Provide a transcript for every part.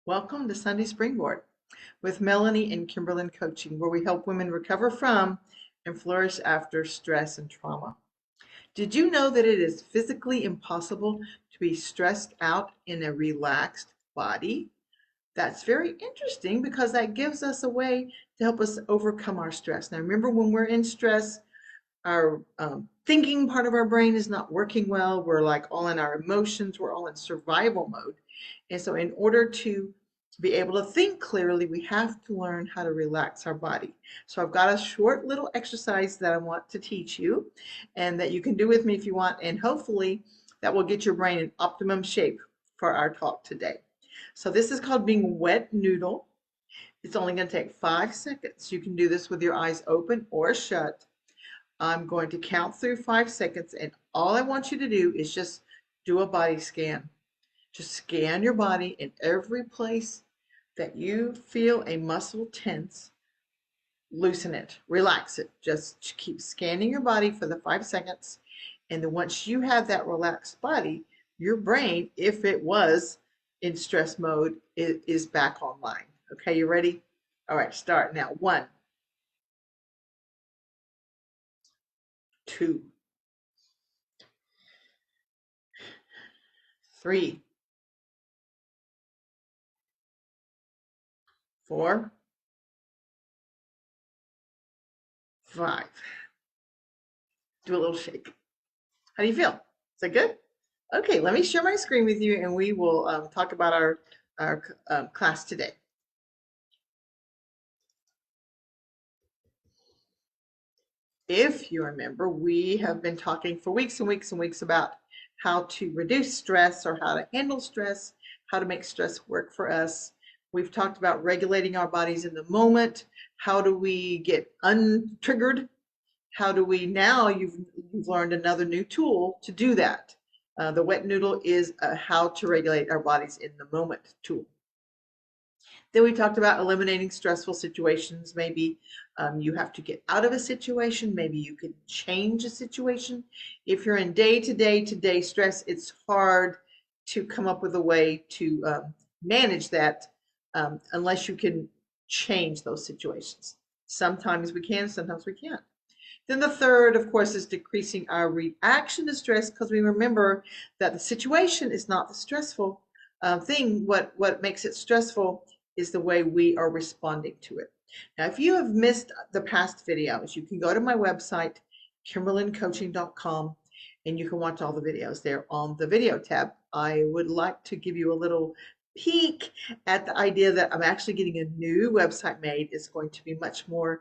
Welcome to Sunday Springboard with Melanie and Kimberlyn Coaching, where we help women recover from and flourish after stress and trauma. Did you know that it is physically impossible to be stressed out in a relaxed body? That's very interesting because that gives us a way to help us overcome our stress. Now, remember, when we're in stress, our thinking part of our brain is not working well. We're like all in our emotions, we're all in survival mode. And so, in order to be able to think clearly, we have to learn how to relax our body. So, I've got a short little exercise that I want to teach you and that you can do with me if you want. And hopefully, that will get your brain in optimum shape for our talk today. So, this is called being wet noodle. It's only going to take 5 seconds. You can do this with your eyes open or shut. I'm going to count through 5 seconds, and all I want you to do is just do a body scan. Just scan your body in every place that you feel a muscle tense. Loosen it, relax it. Just keep scanning your body for the 5 seconds. And then once you have that relaxed body, your brain, if it was in stress mode, is back online. Okay, you ready? All right, start now. 1, 2, 3, 4, 5. Do a little shake. How do you feel? Is that good? Okay, let me share my screen with you and we will talk about our class today. If you remember, we have been talking for weeks and weeks and weeks about how to reduce stress or how to handle stress, how to make stress work for us. We've talked about regulating our bodies in the moment. How do we get untriggered? How do we now, you've learned another new tool to do that. The wet noodle is a how to regulate our bodies in the moment tool. Then we talked about eliminating stressful situations. Maybe you have to get out of a situation. Maybe you can change a situation. If you're in day-to-day stress, it's hard to come up with a way to manage that unless you can change those situations. Sometimes we can, sometimes we can't. Then the third, of course, is decreasing our reaction to stress, because we remember that the situation is not the stressful thing. What makes it stressful is the way we are responding to it. Now, if you have missed the past videos, you can go to my website, kimberlyncoaching.com, and you can watch all the videos there on the video tab. I would like to give you a little peek at the idea that I'm actually getting a new website made. It's going to be much more,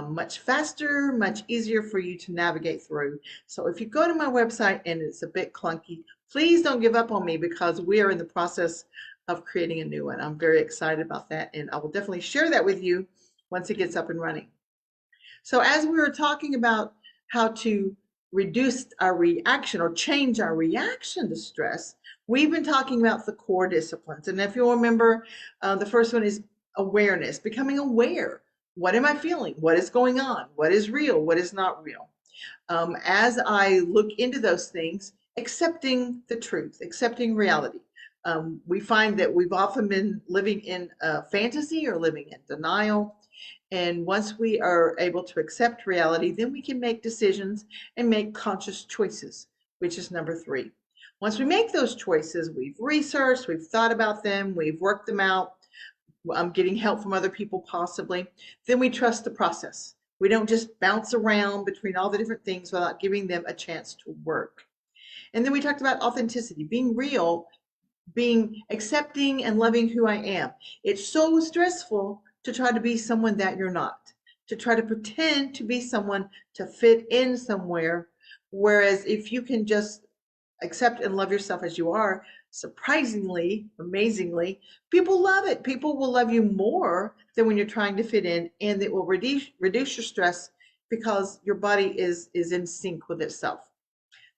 much faster, much easier for you to navigate through. So if you go to my website and it's a bit clunky, please don't give up on me, because we are in the process of creating a new one. I'm very excited about that, and I will definitely share that with you once it gets up and running. So as we were talking about how to reduce our reaction or change our reaction to stress, we've been talking about the core disciplines. And if you'll remember, the first one is awareness, becoming aware. What am I feeling? What is going on? What is real? What is not real? As I look into those things, accepting the truth, accepting reality. We find that we've often been living in fantasy or living in denial. And once we are able to accept reality, then we can make decisions and make conscious choices, which is number 3. Once we make those choices, we've researched, we've thought about them, we've worked them out, getting help from other people possibly, then we trust the process. We don't just bounce around between all the different things without giving them a chance to work. And then we talked about authenticity, being real, being accepting and loving who I am. It's so stressful to try to be someone that you're not, to try to pretend to be someone to fit in somewhere. Whereas if you can just accept and love yourself as you are, surprisingly, amazingly, people love it. People will love you more than when you're trying to fit in, and it will reduce your stress because your body is in sync with itself.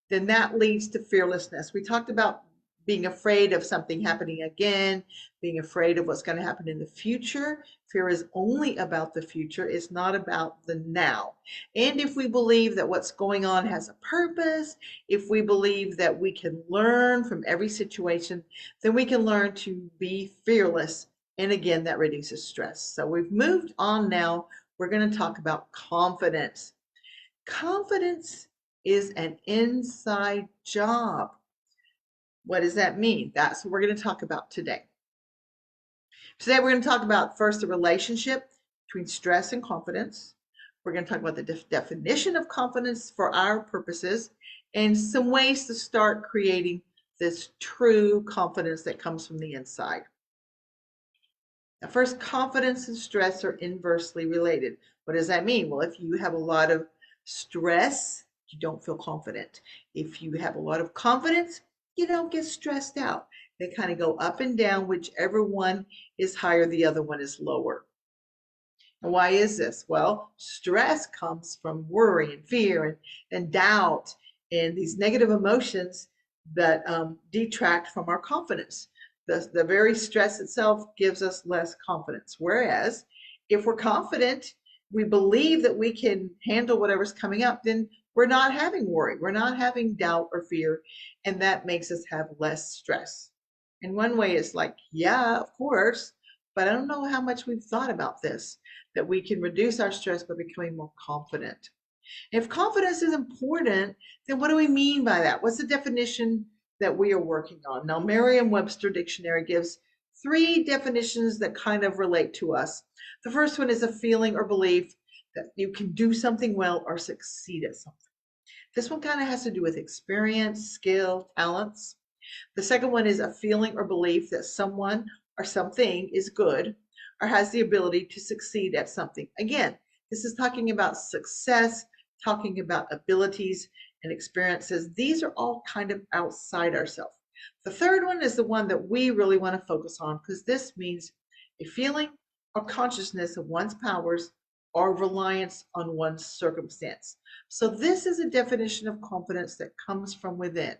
Then that leads to fearlessness. We talked about being afraid of something happening again, being afraid of what's going to happen in the future. Fear is only about the future, it's not about the now. And if we believe that what's going on has a purpose, if we believe that we can learn from every situation, then we can learn to be fearless. And again, that reduces stress. So we've moved on now. We're going to talk about confidence. Confidence is an inside job. What does that mean? That's what we're going to talk about today. Today, we're going to talk about first the relationship between stress and confidence. We're going to talk about the definition of confidence for our purposes and some ways to start creating this true confidence that comes from the inside. Now, first, confidence and stress are inversely related. What does that mean? Well, if you have a lot of stress, you don't feel confident. If you have a lot of confidence, you don't get stressed out. They kind of go up and down, whichever one is higher, the other one is lower. And why is this? Well, stress comes from worry and fear and doubt and these negative emotions that detract from our confidence. The very stress itself gives us less confidence. Whereas if we're confident, we believe that we can handle whatever's coming up, then we're not having worry, we're not having doubt or fear, and that makes us have less stress. In one way, it's like, yeah, of course, but I don't know how much we've thought about this, that we can reduce our stress by becoming more confident. If confidence is important, then what do we mean by that? What's the definition that we are working on? Now, Merriam-Webster Dictionary gives 3 definitions that kind of relate to us. The first one is a feeling or belief that you can do something well or succeed at something. This one kind of has to do with experience, skill, talents. The second one is a feeling or belief that someone or something is good or has the ability to succeed at something. Again, this is talking about success, talking about abilities and experiences. These are all kind of outside ourselves. The third one is the one that we really want to focus on, because this means a feeling or consciousness of one's powers or reliance on one's circumstance. So this is a definition of confidence that comes from within.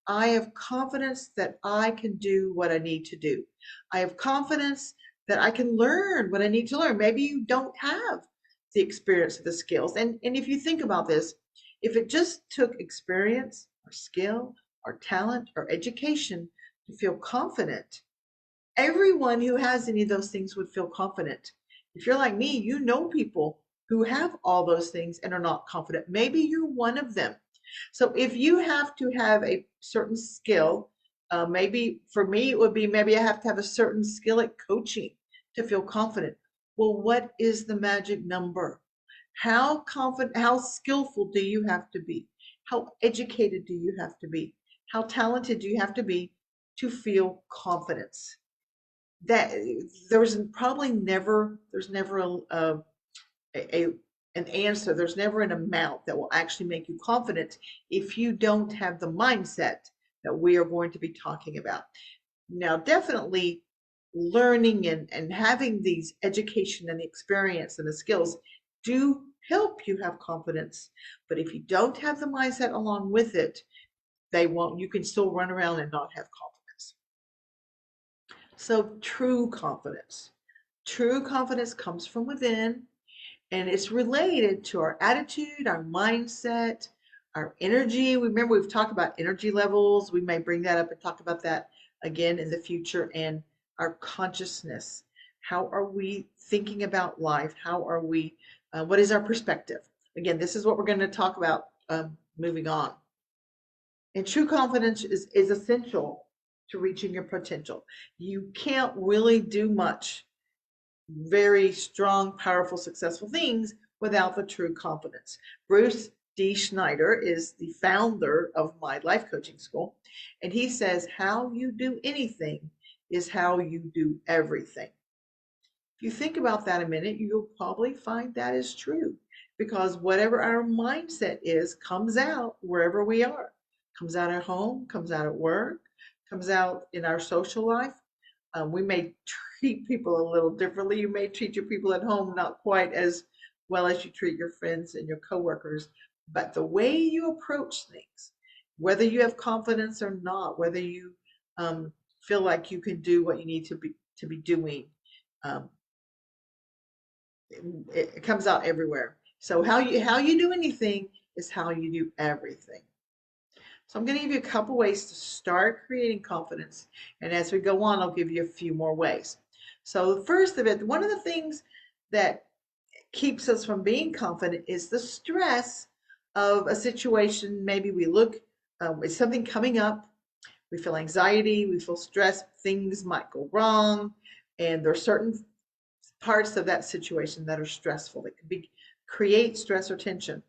I have confidence that I can do what I need to do. I have confidence that I can learn what I need to learn. Maybe you don't have the experience or the skills. And if you think about this, if it just took experience or skill or talent or education to feel confident, everyone who has any of those things would feel confident. If you're like me, you know people who have all those things and are not confident. Maybe you're one of them. So if you have to have a certain skill, maybe for me it would be maybe I have to have a certain skill at coaching to feel confident. Well, what is the magic number? How confident, how skillful do you have to be? How educated do you have to be? How talented do you have to be to feel confidence? That there's probably never, there's never a an answer. There's never an amount that will actually make you confident if you don't have the mindset that we are going to be talking about. Now, definitely learning and having these education and the experience and the skills do help you have confidence. But if you don't have the mindset along with it, they won't, you can still run around and not have confidence. So true confidence. True confidence comes from within. And it's related to our attitude, our mindset, our energy. Remember, we've talked about energy levels. We may bring that up and talk about that again in the future. And our consciousness. How are we thinking about life? How are we, what is our perspective? Again, this is what we're going to talk about moving on. And true confidence is essential to reaching your potential. You can't really do much very strong, powerful, successful things without the true confidence. Bruce D Schneider is the founder of my life coaching school, and he says how you do anything is how you do everything. If you think about that a minute, you'll probably find that is true, because whatever our mindset is comes out wherever we are. Comes out at home, comes out at work, comes out in our social life. We may treat people a little differently. You may treat your people at home not quite as well as you treat your friends and your coworkers, but the way you approach things, whether you have confidence or not, whether you feel like you can do what you need to be doing. Um, it comes out everywhere. So how you do anything is how you do everything. So I'm going to give you a couple ways to start creating confidence, and as we go on, I'll give you a few more ways. So the first of it, one of the things that keeps us from being confident is the stress of a situation. Maybe we look, with something coming up, we feel anxiety, we feel stress, things might go wrong, and there are certain parts of that situation that are stressful. That could be create stress or tension.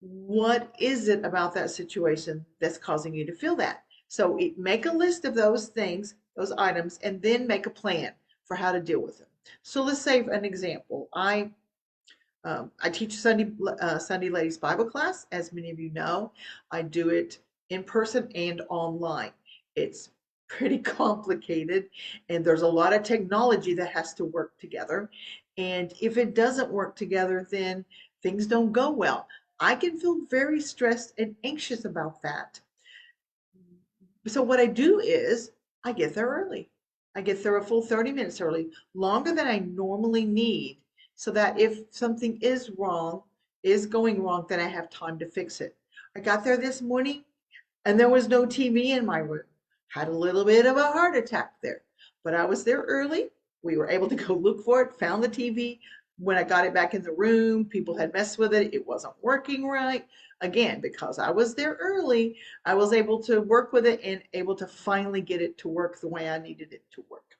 What is it about that situation that's causing you to feel that? So make a list of those things, those items, and then make a plan for how to deal with them. So let's say an example. I teach Sunday Ladies Bible class. As many of you know, I do it in person and online. It's pretty complicated, and there's a lot of technology that has to work together. And if it doesn't work together, then things don't go well. I can feel very stressed and anxious about that. So what I do is I get there early. I get there a full 30 minutes early, longer than I normally need, so that if something is going wrong, then I have time to fix it. I got there this morning and there was no TV in my room. Had a little bit of a heart attack there, but I was there early. We were able to go look for it, found the TV. When I got it back in the room, people had messed with it. It wasn't working right. Again, because I was there early, I was able to work with it and able to finally get it to work the way I needed it to work.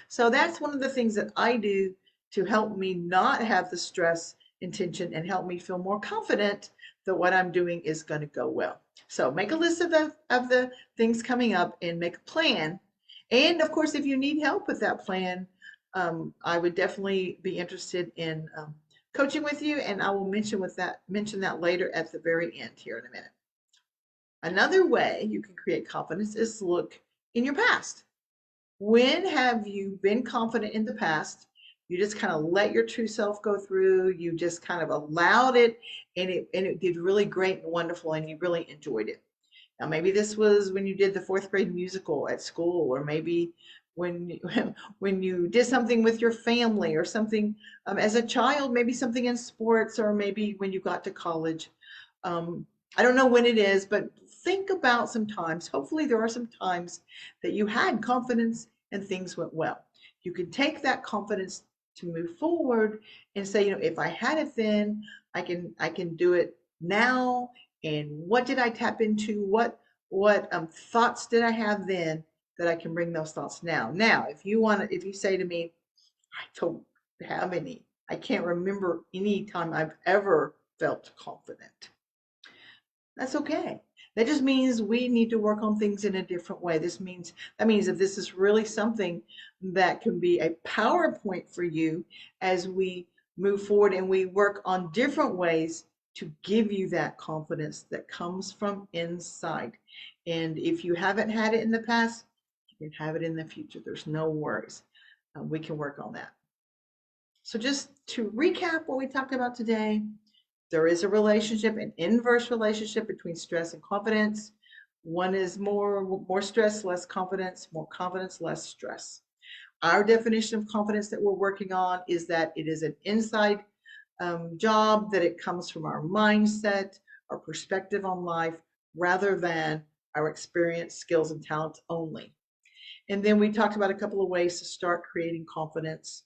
So that's one of the things that I do to help me not have the stress and tension and help me feel more confident that what I'm doing is going to go well. So make a list of the things coming up and make a plan. And of course, if you need help with that plan, I would definitely be interested in coaching with you, and I will mention that later at the very end here in a minute. Another way you can create confidence is to look in your past. When have you been confident in the past? You just kind of let your true self go through. You just kind of allowed it, and it did really great and wonderful, and you really enjoyed it. Now, maybe this was when you did the fourth grade musical at school, or maybe when when you did something with your family, or something as a child, maybe something in sports, or maybe when you got to college. I don't know when it is, but think about some times. Hopefully, there are some times that you had confidence and things went well. You can take that confidence to move forward and say, if I had it then, I can do it now. And what did I tap into? What thoughts did I have then that I can bring those thoughts now? Now, if you say to me, I don't have any, I can't remember any time I've ever felt confident. That's okay. That just means we need to work on things in a different way. That means if this is really something that can be a PowerPoint for you as we move forward and we work on different ways to give you that confidence that comes from inside. And if you haven't had it in the past, you can have it in the future. There's no worries. We can work on that. So just to recap what we talked about today, there is a relationship, an inverse relationship between stress and confidence. One is more stress, less confidence, more confidence, less stress. Our definition of confidence that we're working on is that it is an inside job, that it comes from our mindset, our perspective on life, rather than our experience, skills, and talents only. And then we talked about a couple of ways to start creating confidence.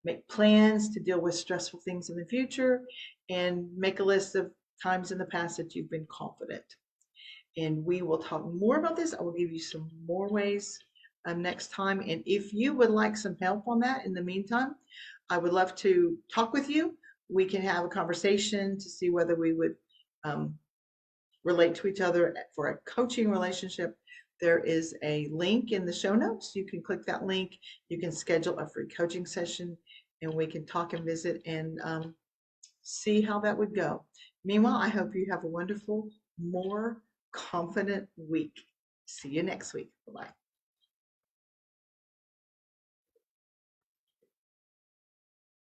Make plans to deal with stressful things in the future, and make a list of times in the past that you've been confident. And we will talk more about this. I will give you some more ways next time. And if you would like some help on that in the meantime, I would love to talk with you. We can have a conversation to see whether we would relate to each other for a coaching relationship. There is a link in the show notes. You can click that link. You can schedule a free coaching session, and we can talk and visit and see how that would go. Meanwhile, I hope you have a wonderful, more confident week. See you next week. Bye-bye.